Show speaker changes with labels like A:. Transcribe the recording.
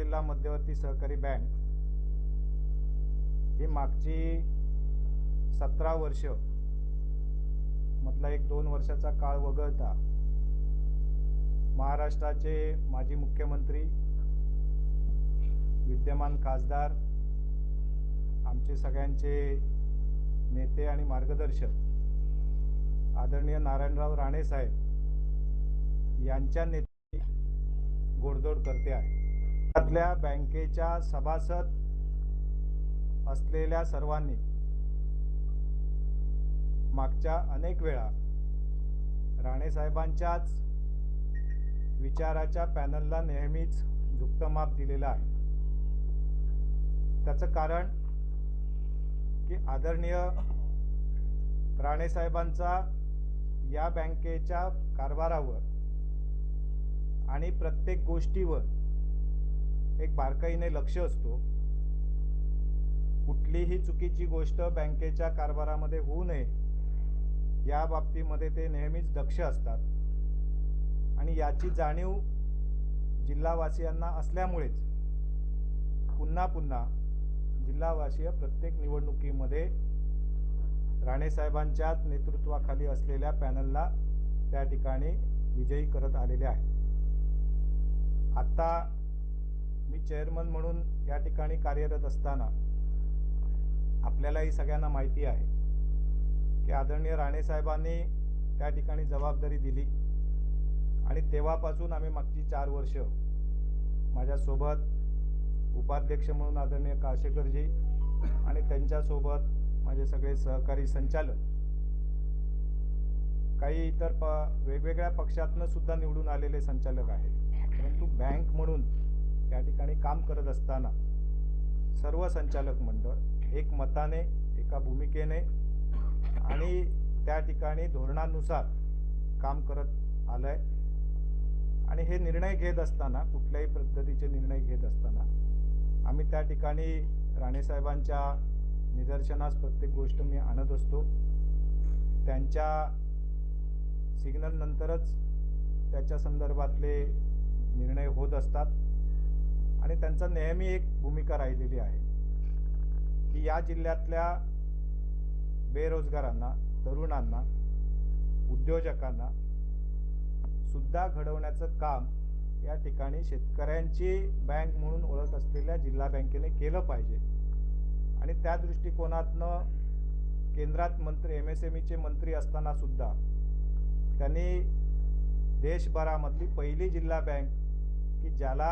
A: जिल्हा मध्यवर्ती सहकारी बँक ही मागची 17 वर्ष मधला एक 2 वर्षाचा काळ वगळता महाराष्ट्राचे माजी मुख्यमंत्री, विद्यमान खासदार, आमचे सगळ्यांचे नेते आणि मार्गदर्शक आदरणीय नारायणराव राणे साहेब यांच्या नेतृत्वात घोडदौड करते आहे। त्यातल्या बँकेच्या सभासद असलेल्या सर्वांनी मागच्या अनेक वेळा राणे साहेबांच्याच विचाराच्या पॅनलला नेहमीच झुकतं माप दिलेलं आहे। त्याचं कारण की आदरणीय राणे साहेबांचा या बँकेच्या कारभारावर आणि प्रत्येक गोष्टीवर एक बारकाईने लक्ष असतो। कुठलीही चुकीची गोष्ट बँकेच्या कारभारामध्ये होऊ नये या बाबतीमध्ये ते नेहमीच दक्ष असतात आणि याची जाणीव जिल्हावासियांना असल्यामुळेच पुन्हा पुन्हा जिल्हावासीय प्रत्येक निवडणुकीमध्ये राणे साहेबांच्या नेतृत्वाखाली असलेल्या पॅनलला त्या ठिकाणी विजयी करत आलेले आहेत। आता मी चेअरमन म्हणून या ठिकाणी कार्यरत असताना आपल्यालाही सगळ्यांना माहिती आहे की आदरणीय राणे साहेबांनी त्या ठिकाणी जबाबदारी दिली आणि तेव्हापासून आम्ही मागची 4 वर्ष माझ्यासोबत उपाध्यक्ष म्हणून आदरणीय काळशेकरजी आणि त्यांच्यासोबत माझे सगळे सहकारी संचालक, काही इतर वेगवेगळ्या पक्षातनं सुद्धा निवडून आलेले संचालक आहेत, परंतु बँक म्हणून त्या ठिकाणी काम करत असताना सर्व संचालक मंडळ एक मताने, एका भूमिकेने आणि त्या ठिकाणी धोरणानुसार काम करत आलंय। आणि हे निर्णय घेत असताना, कुठल्याही पद्धतीचे निर्णय घेत असताना आम्ही त्या ठिकाणी राणे साहेबांच्या निदर्शनास प्रत्येक गोष्ट मी आणत असतो। त्यांच्या सिग्नल नंतरच त्याच्या संदर्भातले निर्णय होत असतात आणि त्यांचा नेहमी एक भूमिका राहिलेली आहे की या जिल्ह्यातल्या बेरोजगारांना, तरुणांना, उद्योजकांना सुद्धा घडवण्याचं काम या ठिकाणी शेतकऱ्यांची बँक म्हणून ओळख असलेल्या जिल्हा बँकेने केलं पाहिजे। आणि त्या दृष्टिकोनातनं केंद्रात मंत्री, MSMEचे मंत्री असताना सुद्धा त्यांनी देशभरामधली पहिली जिल्हा बँक की ज्याला